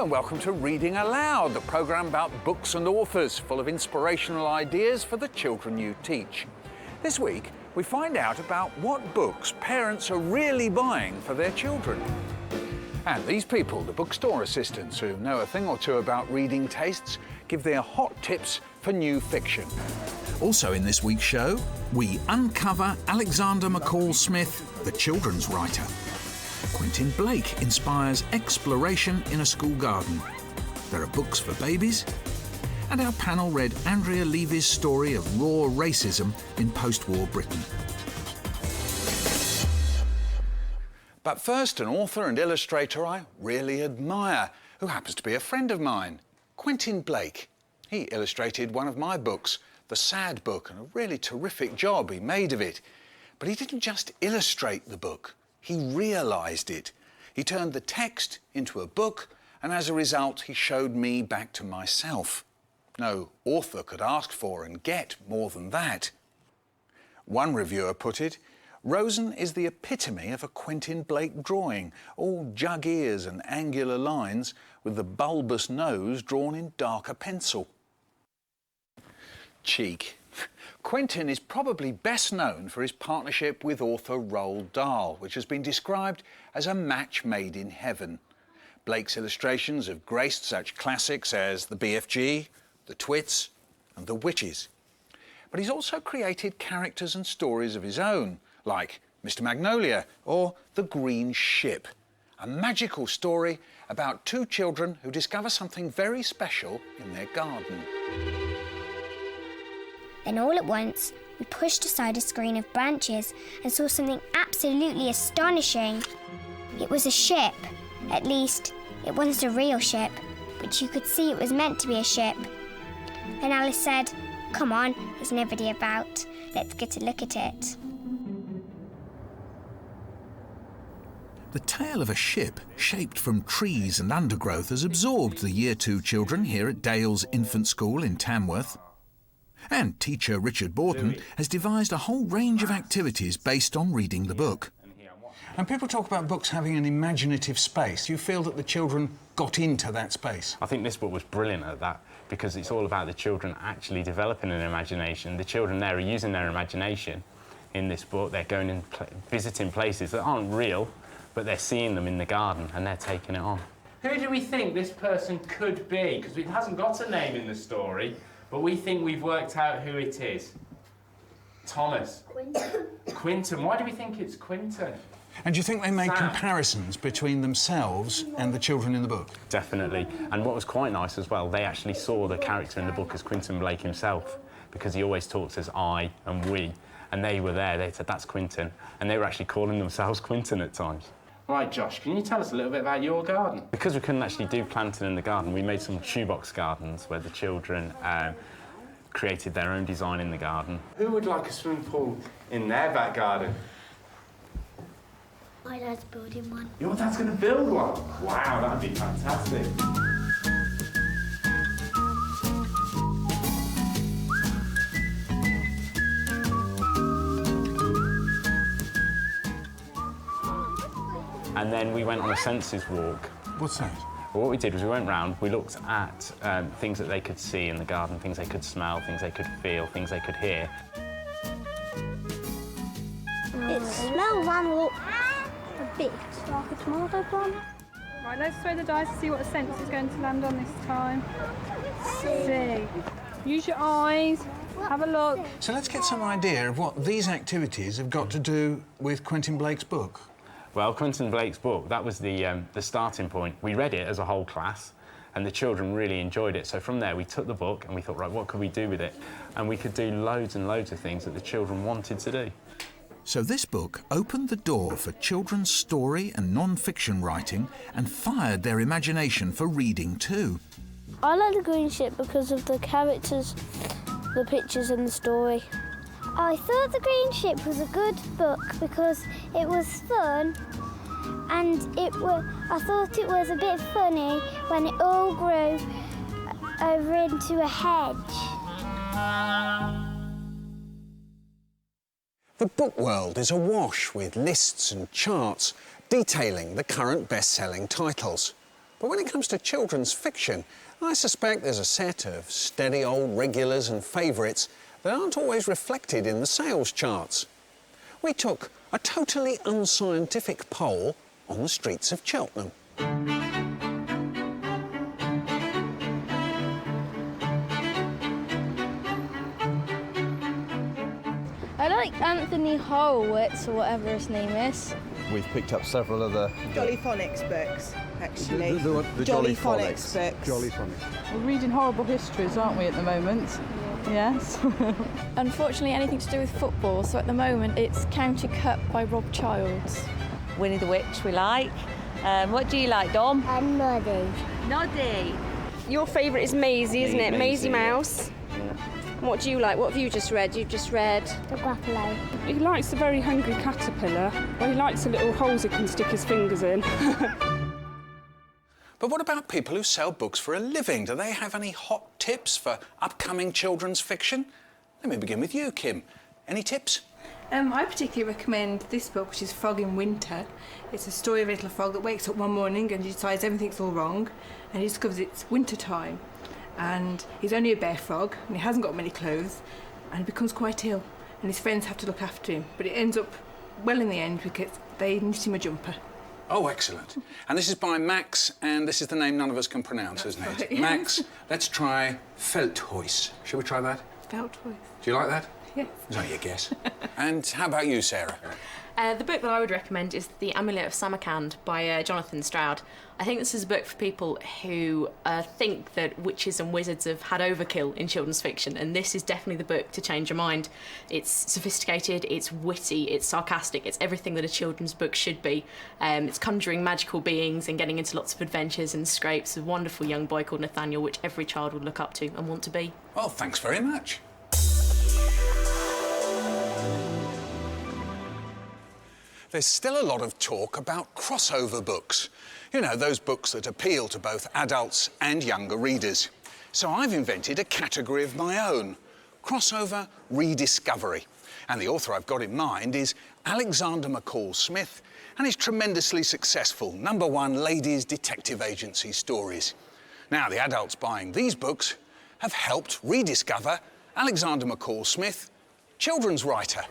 and welcome to Reading Aloud, the programme about books and authors, full of inspirational ideas for the children you teach. This week, we find out about what books parents are really buying for their children. And these people, the bookstore assistants who know a thing or two about reading tastes, give their hot tips for new fiction. Also in this week's show, we uncover Alexander McCall Smith, the children's writer. Quentin Blake inspires exploration in a school garden. There are books for babies. And our panel read Andrea Levy's story of raw racism in post-war Britain. But first, an author and illustrator I really admire, who happens to be a friend of mine, Quentin Blake. He illustrated one of my books, The Sad Book, and a really terrific job he made of it. But he didn't just illustrate the book. He realised it. He turned the text into a book, and as a result, he showed me back to myself. No author could ask for and get more than that. One reviewer put it, Rosen is the epitome of a Quentin Blake drawing, all jug ears and angular lines, with the bulbous nose drawn in darker pencil. Cheek. Quentin is probably best known for his partnership with author Roald Dahl, which has been described as a match made in heaven. Blake's illustrations have graced such classics as The BFG, The Twits and The Witches. But he's also created characters and stories of his own, like Mr. Magnolia or The Green Ship, a magical story about two children who discover something very special in their garden. Then all at once, we pushed aside a screen of branches and saw something absolutely astonishing. It was a ship. At least, it wasn't a real ship, but you could see it was meant to be a ship. Then Alice said, "Come on, there's nobody about. Let's get a look at it." The tale of a ship shaped from trees and undergrowth has absorbed the Year 2 children here at Dale's Infant School in Tamworth. And teacher Richard Borton has devised a whole range of activities based on reading the book. And people talk about books having an imaginative space. Do you feel that the children got into that space? I think this book was brilliant at that, because it's all about the children actually developing an imagination. The children there are using their imagination in this book. They're going and visiting places that aren't real, but they're seeing them in the garden and they're taking it on. Who do we think this person could be? Because it hasn't got a name in the story, but we think we've worked out who it is. Thomas. Quinton. Quinton. Why do we think it's Quinton? And do you think they made Sam. comparisons between themselves and the children in the book? Definitely. And what was quite nice as well, they actually saw the character in the book as Quentin Blake himself, because he always talks as I and we. And they were there, they said, that's Quentin. And they were actually calling themselves Quentin at times. Right, Josh, can you tell us a little bit about your garden? Because we couldn't actually do planting in the garden, we made some shoebox gardens where the children created their own design in the garden. Who would like a swimming pool in their back garden? My dad's building one. Your dad's going to build one? Wow, that'd be fantastic. And then we went on a senses walk. What's that? Well, what we did was we went round, we looked at things that they could see in the garden, things they could smell, things they could feel, things they could hear. It smells and looks a bit like a tomato plant. Right, let's throw the dice to see what sense is going to land on this time. See. Use your eyes, have a look. So let's get some idea of what these activities have got to do with Quentin Blake's book. Well, Quentin Blake's book, that was the starting point. We read it as a whole class, and the children really enjoyed it. So from there, we took the book and we thought, right, what could we do with it? And we could do loads and loads of things that the children wanted to do. So this book opened the door for children's story and non-fiction writing and fired their imagination for reading too. I like The Green Ship because of the characters, the pictures and the story. I thought The Green Ship was a good book because it was fun, and I thought it was a bit funny when it all grew over into a hedge. The book world is awash with lists and charts detailing the current best-selling titles. But when it comes to children's fiction, I suspect there's a set of steady old regulars and favourites that aren't always reflected in the sales charts. We took a totally unscientific poll on the streets of Cheltenham. I like Anthony Horowitz, or whatever his name is. We've picked up several other... Jolly Phonics books, actually. The Jolly Phonics books. Jolly Phonics. We're reading horrible histories, aren't we, at the moment? Yes. Unfortunately, anything to do with football, so at the moment it's County Cup by Rob Childs. Winnie the Witch we like. What do you like, Dom? Noddy. Noddy. Your favourite is Maisie, isn't it? Maisie Mouse. Yeah. What do you like? What have you just read? You've just read... The Grappolo. He likes a very hungry caterpillar, or he likes the little holes he can stick his fingers in. But what about people who sell books for a living? Do they have any hot tips for upcoming children's fiction? Let me begin with you, Kim. Any tips? I particularly recommend this book, which is Frog in Winter. It's a story of a little frog that wakes up one morning and he decides everything's all wrong, and he discovers it's winter time. And he's only a bear frog, and he hasn't got many clothes, and he becomes quite ill, and his friends have to look after him. But it ends up well in the end because they knit him a jumper. Oh, excellent. And this is by Max, and this is the name none of us can pronounce, isn't it? Right, yes. Max, let's try Feldhuis. Shall we try that? Feldhuis. Do you like that? Yes. Is that your guess? And how about you, Sarah? The book that I would recommend is The Amulet of Samarkand by Jonathan Stroud. I think this is a book for people who think that witches and wizards have had overkill in children's fiction, and this is definitely the book to change your mind. It's sophisticated, it's witty, it's sarcastic, it's everything that a children's book should be. It's conjuring magical beings and getting into lots of adventures and scrapes. A wonderful young boy called Nathaniel, which every child would look up to and want to be. Well, thanks very much. There's still a lot of talk about crossover books. You know, those books that appeal to both adults and younger readers. So I've invented a category of my own, crossover rediscovery. And the author I've got in mind is Alexander McCall Smith and his tremendously successful #1 ladies detective agency stories. Now, the adults buying these books have helped rediscover Alexander McCall Smith, children's writer.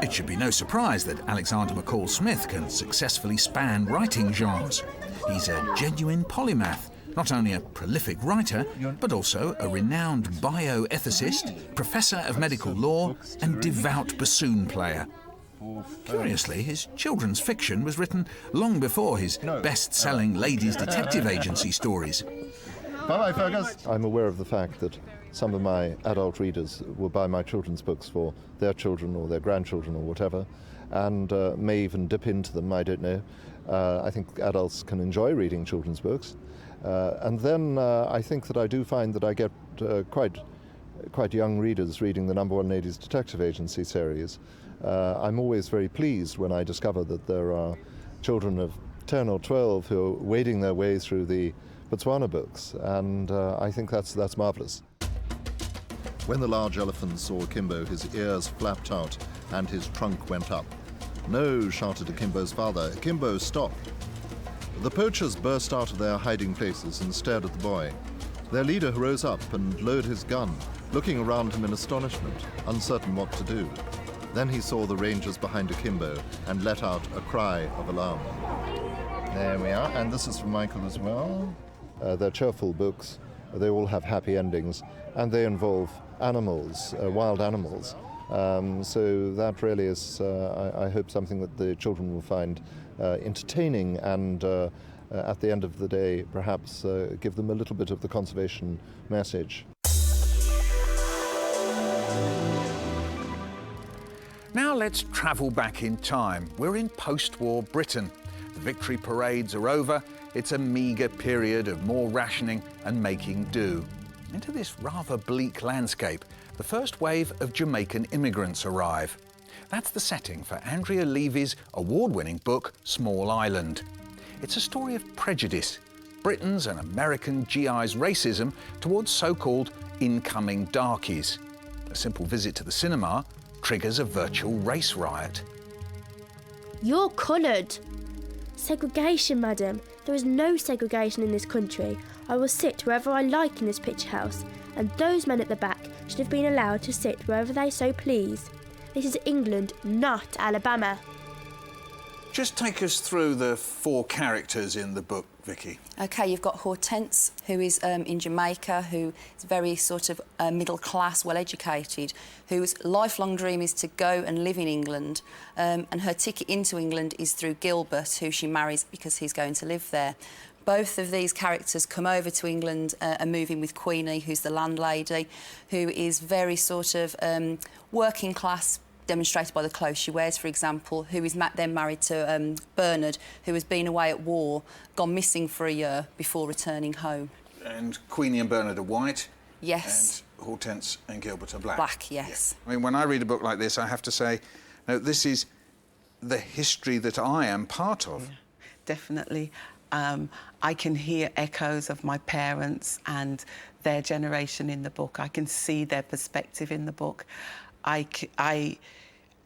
It should be no surprise that Alexander McCall Smith can successfully span writing genres. He's a genuine polymath, not only a prolific writer, but also a renowned bioethicist, professor of medical law, and devout bassoon player. Curiously, his children's fiction was written long before his best-selling ladies detective agency stories. Bye-bye, Fergus. I'm aware of the fact that some of my adult readers will buy my children's books for their children or their grandchildren or whatever, and may even dip into them, I don't know. I think adults can enjoy reading children's books. And then I think that I do find that I get quite young readers reading the #1 Ladies Detective Agency series. I'm always very pleased when I discover that there are children of 10 or 12 who are wading their way through the Botswana books, and I think that's marvellous. When the large elephant saw Akimbo, his ears flapped out and his trunk went up. "No," shouted Akimbo's father. "Akimbo, stop." The poachers burst out of their hiding places and stared at the boy. Their leader rose up and lowered his gun, looking around him in astonishment, uncertain what to do. Then he saw the rangers behind Akimbo and let out a cry of alarm. There we are, and this is from Michael as well. They're cheerful books. They all have happy endings, and they involve animals, wild animals. So that really is, I hope, something that the children will find entertaining and, at the end of the day, perhaps give them a little bit of the conservation message. Now let's travel back in time. We're in post-war Britain. The victory parades are over. It's a meagre period of more rationing and making do. Into this rather bleak landscape, the first wave of Jamaican immigrants arrive. That's the setting for Andrea Levy's award-winning book, Small Island. It's a story of prejudice, Britain's and American GI's racism towards so-called incoming darkies. A simple visit to the cinema triggers a virtual race riot. You're coloured. Segregation, madam. There is no segregation in this country. I will sit wherever I like in this picture house, and those men at the back should have been allowed to sit wherever they so please. This is England, not Alabama. Just take us through the 4 characters in the book, Vicky. OK, you've got Hortense, who is in Jamaica, who is very sort of middle class, well educated, whose lifelong dream is to go and live in England, and her ticket into England is through Gilbert, who she marries because he's going to live there. Both of these characters come over to England and move in with Queenie, who's the landlady, who is very sort of working class, demonstrated by the clothes she wears, for example, who is then married to Bernard, who has been away at war, gone missing for a year before returning home. And Queenie and Bernard are white? Yes. And Hortense and Gilbert are black? Black, yes. Yeah. I mean, when I read a book like this, I have to say, no, this is the history that I am part of. Yeah, definitely. I can hear echoes of my parents and their generation in the book. I can see their perspective in the book. I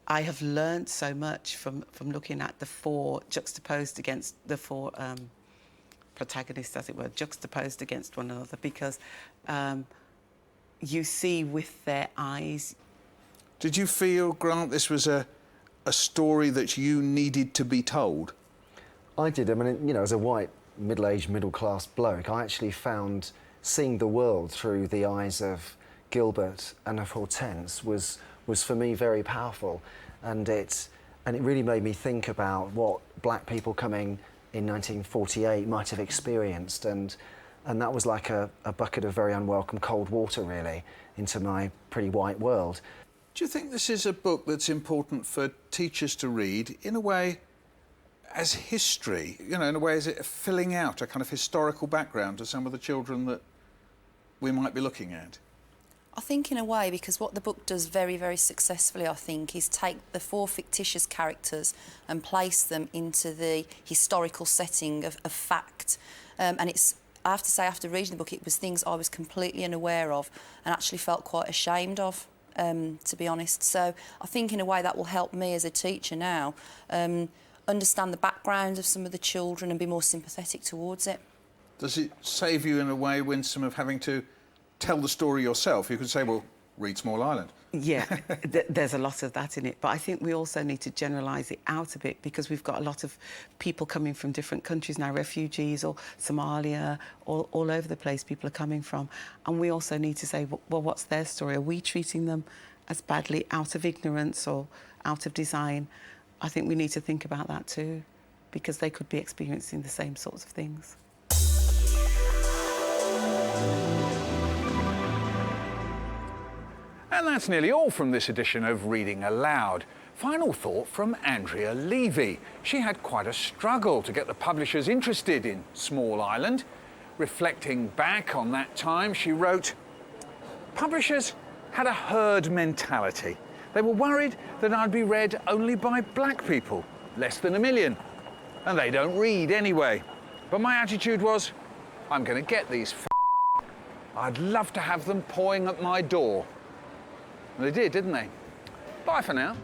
have learned so much from looking at the 4 juxtaposed against the 4 protagonists, as it were, juxtaposed against one another, because you see with their eyes. Did you feel, Grant, this was a story that you needed to be told? I did. I mean, you know, as a white, middle-aged, middle-class bloke, I actually found seeing the world through the eyes of Gilbert and of Hortense was for me very powerful, and it really made me think about what black people coming in 1948 might have experienced, and that was like a bucket of very unwelcome cold water, really, into my pretty white world. Do you think this is a book that's important for teachers to read, in a way, as history, you know, in a way, is it filling out a kind of historical background to some of the children that we might be looking at? I think in a way, because what the book does very, very successfully, I think, is take the 4 fictitious characters and place them into the historical setting of fact. And it's, I have to say, after reading the book, it was things I was completely unaware of and actually felt quite ashamed of, to be honest. So I think in a way that will help me as a teacher now understand the background of some of the children and be more sympathetic towards it. Does it save you in a way, Winsome, of having to tell the story yourself? You could say, well, read Small Island. Yeah, there's a lot of that in it. But I think we also need to generalise it out a bit, because we've got a lot of people coming from different countries now, refugees or Somalia, all over the place people are coming from. And we also need to say, well, what's their story? Are we treating them as badly out of ignorance or out of design? I think we need to think about that too, because they could be experiencing the same sorts of things. And that's nearly all from this edition of Reading Aloud. Final thought from Andrea Levy. She had quite a struggle to get the publishers interested in Small Island. Reflecting back on that time, she wrote, "Publishers had a herd mentality. They were worried that I'd be read only by black people, less than 1 million. And they don't read anyway. But my attitude was, I'm going to get these I'd love to have them pawing at my door." And they did, didn't they? Bye for now.